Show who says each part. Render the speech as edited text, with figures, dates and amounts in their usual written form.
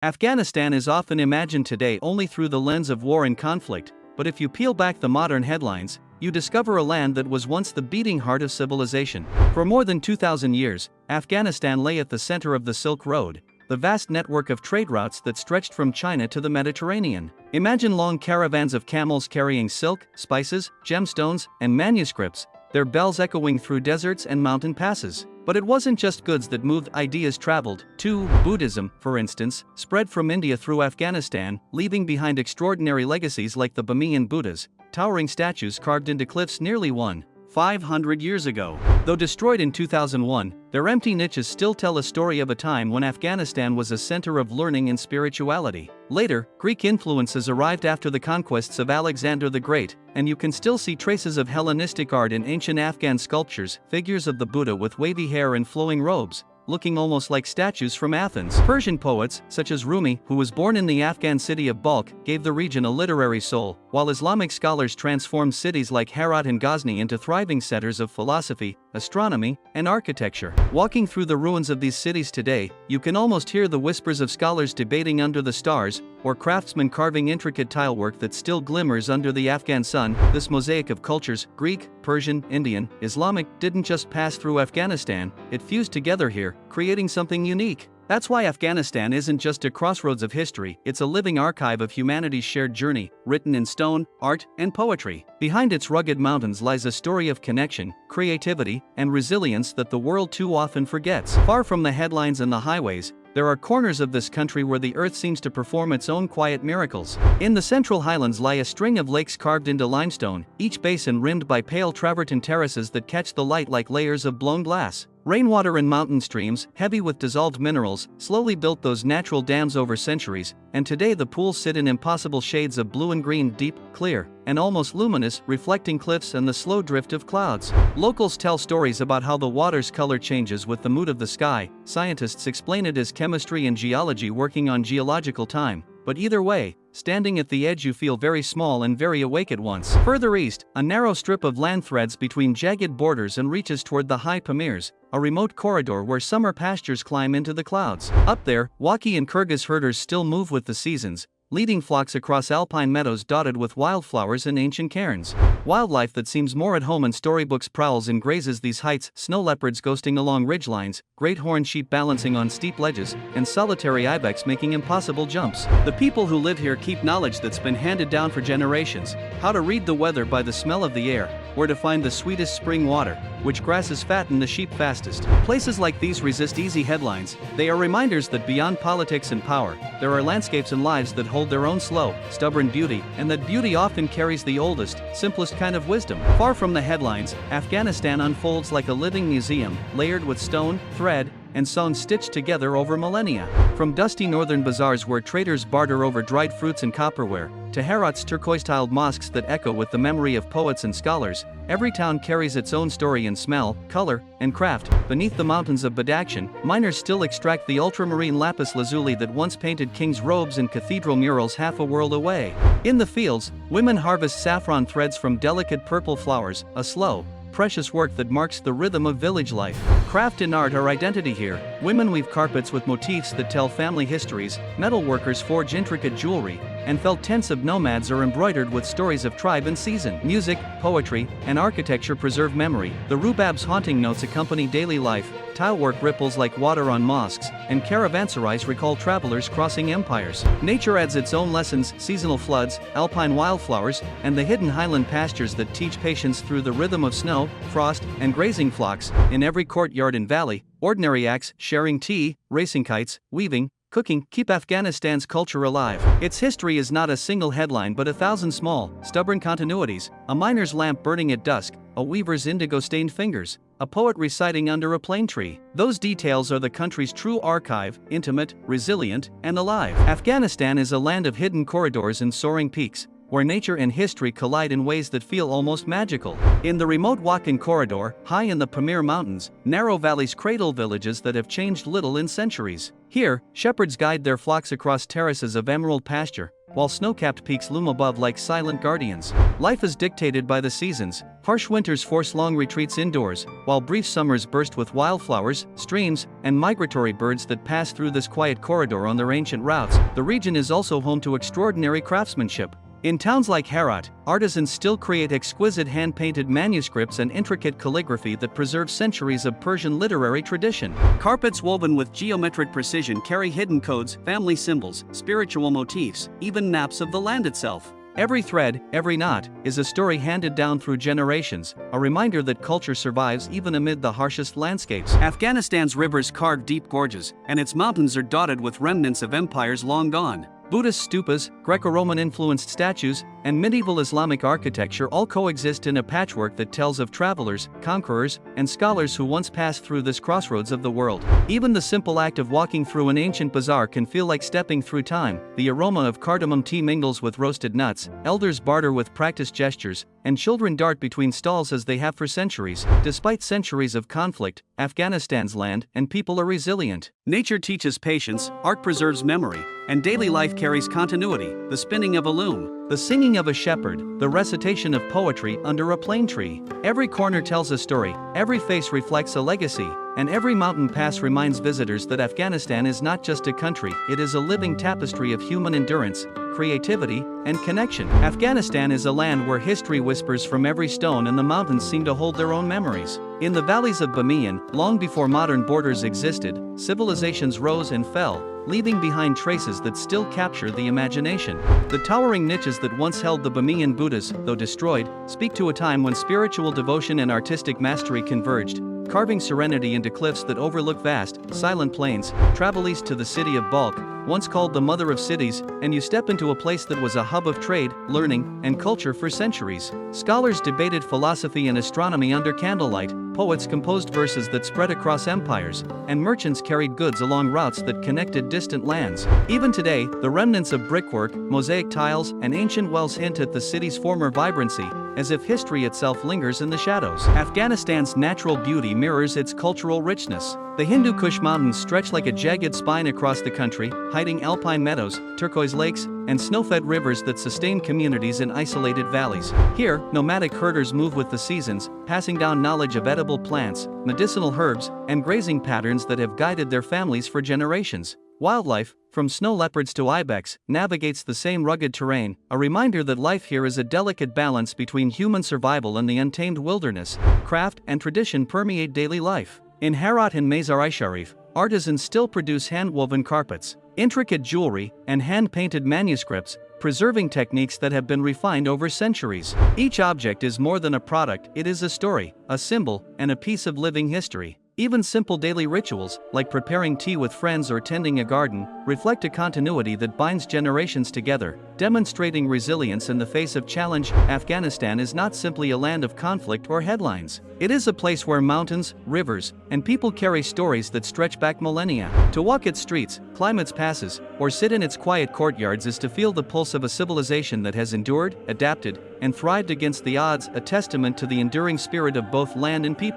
Speaker 1: Afghanistan is often imagined today only through the lens of war and conflict, but if you peel back the modern headlines, you discover a land that was once the beating heart of civilization. For more than 2,000 years, Afghanistan lay at the center of the Silk Road, the vast network of trade routes that stretched from China to the Mediterranean. Imagine long caravans of camels carrying silk, spices, gemstones, and manuscripts, their bells echoing through deserts and mountain passes. But it wasn't just goods that moved, ideas traveled, too. Buddhism, for instance, spread from India through Afghanistan, leaving behind extraordinary legacies like the Bamiyan Buddhas, towering statues carved into cliffs nearly 1,500 years ago. Though destroyed in 2001, their empty niches still tell a story of a time when Afghanistan was a center of learning and spirituality. Later, Greek influences arrived after the conquests of Alexander the Great, and you can still see traces of Hellenistic art in ancient Afghan sculptures, figures of the Buddha with wavy hair and flowing robes, looking almost like statues from Athens. Persian poets, such as Rumi, who was born in the Afghan city of Balkh, gave the region a literary soul, while Islamic scholars transformed cities like Herat and Ghazni into thriving centers of philosophy, astronomy, and architecture. Walking through the ruins of these cities today, you can almost hear the whispers of scholars debating under the stars, or craftsmen carving intricate tilework that still glimmers under the Afghan sun. This mosaic of cultures, Greek, Persian, Indian, Islamic, didn't just pass through Afghanistan, it fused together here, creating something unique. That's why Afghanistan isn't just a crossroads of history, it's a living archive of humanity's shared journey, written in stone, art, and poetry. Behind its rugged mountains lies a story of connection, creativity, and resilience that the world too often forgets. Far from the headlines and the highways, there are corners of this country where the earth seems to perform its own quiet miracles. In the central highlands lie a string of lakes carved into limestone, each basin rimmed by pale travertine terraces that catch the light like layers of blown glass. Rainwater and mountain streams, heavy with dissolved minerals, slowly built those natural dams over centuries, and today the pools sit in impossible shades of blue and green, deep, clear, and almost luminous, reflecting cliffs and the slow drift of clouds. Locals tell stories about how the water's color changes with the mood of the sky. Scientists explain it as chemistry and geology working on geological time. But either way, standing at the edge you feel very small and very awake at once. Further east, a narrow strip of land threads between jagged borders and reaches toward the high Pamirs, a remote corridor where summer pastures climb into the clouds. Up there, Wakhi and Kyrgyz herders still move with the seasons, leading flocks across alpine meadows dotted with wildflowers and ancient cairns. Wildlife that seems more at home in storybooks prowls and grazes these heights, snow leopards ghosting along ridgelines, great horned sheep balancing on steep ledges, and solitary ibex making impossible jumps. The people who live here keep knowledge that's been handed down for generations: how to read the weather by the smell of the air, where to find the sweetest spring water, which grasses fatten the sheep fastest. Places like these resist easy headlines. They are reminders that beyond politics and power, there are landscapes and lives that hold their own slow, stubborn beauty, and that beauty often carries the oldest, simplest kind of wisdom. Far from the headlines, Afghanistan unfolds like a living museum, layered with stone, thread, and song stitched together over millennia. From dusty northern bazaars where traders barter over dried fruits and copperware, to Herat's turquoise-tiled mosques that echo with the memory of poets and scholars, every town carries its own story in smell, color, and craft. Beneath the mountains of Badakhshan, miners still extract the ultramarine lapis lazuli that once painted kings' robes and cathedral murals half a world away. In the fields, women harvest saffron threads from delicate purple flowers, a slow, precious work that marks the rhythm of village life. Craft and art are identity here. Women weave carpets with motifs that tell family histories, metal workers forge intricate jewelry, and felt tents of nomads are embroidered with stories of tribe and season. Music, poetry, and architecture preserve memory. The rubab's haunting notes accompany daily life, tilework ripples like water on mosques, and caravanserais recall travelers crossing empires. Nature adds its own lessons: seasonal floods, alpine wildflowers, and the hidden highland pastures that teach patience through the rhythm of snow, frost, and grazing flocks. In every courtyard and valley, ordinary acts, sharing tea, racing kites, weaving, cooking, keep Afghanistan's culture alive. Its history is not a single headline but 1,000 small, stubborn continuities: a miner's lamp burning at dusk, a weaver's indigo-stained fingers, a poet reciting under a plane tree. Those details are the country's true archive, intimate, resilient, and alive. Afghanistan is a land of hidden corridors and soaring peaks, where nature and history collide in ways that feel almost magical. In the remote Wakhan corridor, high in the Pamir Mountains, narrow valleys cradle villages that have changed little in centuries. Here, shepherds guide their flocks across terraces of emerald pasture, while snow-capped peaks loom above like silent guardians. Life is dictated by the seasons. Harsh winters force long retreats indoors, while brief summers burst with wildflowers, streams, and migratory birds that pass through this quiet corridor on their ancient routes. The region is also home to extraordinary craftsmanship. In towns like Herat, artisans still create exquisite hand-painted manuscripts and intricate calligraphy that preserve centuries of Persian literary tradition. Carpets woven with geometric precision carry hidden codes, family symbols, spiritual motifs, even maps of the land itself. Every thread, every knot, is a story handed down through generations, a reminder that culture survives even amid the harshest landscapes. Afghanistan's rivers carve deep gorges, and its mountains are dotted with remnants of empires long gone. Buddhist stupas, Greco-Roman-influenced statues, and medieval Islamic architecture all coexist in a patchwork that tells of travelers, conquerors, and scholars who once passed through this crossroads of the world. Even the simple act of walking through an ancient bazaar can feel like stepping through time. The aroma of cardamom tea mingles with roasted nuts, elders barter with practiced gestures, and children dart between stalls as they have for centuries. Despite centuries of conflict, Afghanistan's land and people are resilient. Nature teaches patience, art preserves memory, and daily life carries continuity, the spinning of a loom, the singing of a shepherd, the recitation of poetry under a plane tree. Every corner tells a story, every face reflects a legacy, and every mountain pass reminds visitors that Afghanistan is not just a country, it is a living tapestry of human endurance, creativity, and connection. Afghanistan is a land where history whispers from every stone and the mountains seem to hold their own memories. In the valleys of Bamiyan, long before modern borders existed, civilizations rose and fell, leaving behind traces that still capture the imagination. The towering niches that once held the Bamiyan Buddhas, though destroyed, speak to a time when spiritual devotion and artistic mastery converged, carving serenity into cliffs that overlook vast, silent plains. Travel east to the city of Balkh, once called the mother of cities, and you step into a place that was a hub of trade, learning, and culture for centuries. Scholars debated philosophy and astronomy under candlelight, poets composed verses that spread across empires, and merchants carried goods along routes that connected distant lands. Even today, the remnants of brickwork, mosaic tiles, and ancient wells hint at the city's former vibrancy, as if history itself lingers in the shadows. Afghanistan's natural beauty mirrors its cultural richness. The Hindu Kush mountains stretch like a jagged spine across the country, hiding alpine meadows, turquoise lakes, and snow-fed rivers that sustain communities in isolated valleys. Here, nomadic herders move with the seasons, passing down knowledge of edible plants, medicinal herbs, and grazing patterns that have guided their families for generations. Wildlife, from snow leopards to ibex, navigates the same rugged terrain, a reminder that life here is a delicate balance between human survival and the untamed wilderness. Craft and tradition permeate daily life. In Herat and Mazar-i-Sharif, artisans still produce hand-woven carpets, intricate jewelry, and hand-painted manuscripts, preserving techniques that have been refined over centuries. Each object is more than a product, it is a story, a symbol, and a piece of living history. Even simple daily rituals, like preparing tea with friends or tending a garden, reflect a continuity that binds generations together, demonstrating resilience in the face of challenge. Afghanistan is not simply a land of conflict or headlines. It is a place where mountains, rivers, and people carry stories that stretch back millennia. To walk its streets, climb its passes, or sit in its quiet courtyards is to feel the pulse of a civilization that has endured, adapted, and thrived against the odds, a testament to the enduring spirit of both land and people.